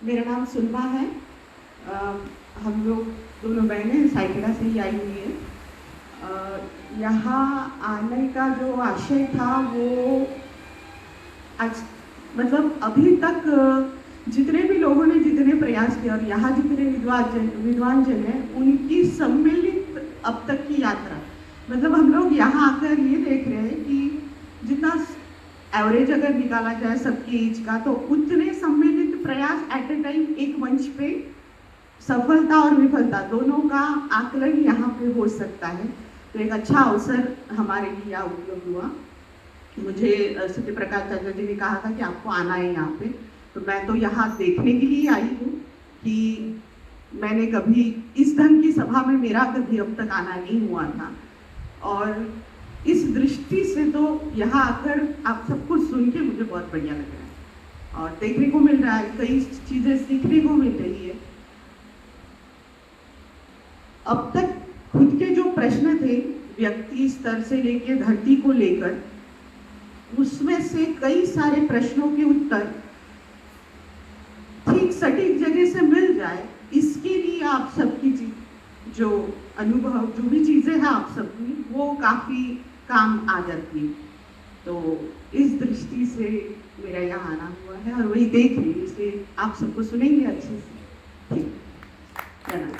मेरा नाम सुलभा है। हम लोग दोनों बहनें साइकिला से ही आई हुई हैं। यहाँ आने का जो आशय था वो आज मतलब अभी तक जितने भी लोगों ने जितने प्रयास किए और यहाँ जितने विद्वान जन हैं उनकी सम्मिलित अब तक की यात्रा, मतलब हम लोग यहाँ आकर ये देख रहे हैं कि जितना एवरेज अगर निकाला जाए सबकी एज का, तो उतने सम्मिलित प्रयास एट ए टाइम एक मंच पे सफलता और विफलता दोनों का आकलन यहाँ पे हो सकता है। तो एक अच्छा अवसर हमारे लिए यहाँ उपलब्ध हुआ। मुझे सत्य प्रकाश चाचा जी ने कहा था कि आपको आना है यहाँ पे, तो मैं तो यहाँ देखने के लिए आई हूँ कि मैंने कभी इस ढंग की सभा में मेरा कभी अब तक आना नहीं हुआ था, और इस दृष्टि से तो यहाँ आकर आप सब कुछ सुन के मुझे बहुत बढ़िया लग रहा है और देखने को मिल रहा है, कई चीजें सीखने को मिल रही है। अब तक खुद के जो प्रश्न थे व्यक्ति स्तर से लेकर धरती को लेकर, उसमें से कई सारे प्रश्नों के उत्तर ठीक सटीक जगह से मिल जाए, इसके लिए आप सबकी जो अनुभव जो भी चीजें हैं आप सबकी वो काफी काम आ जाती है। तो इस दृष्टि से मेरा यहाँ आना हुआ है और वही देख रही हूँ, इसलिए आप सबको सुनेंगे अच्छे से। ठीक है ना।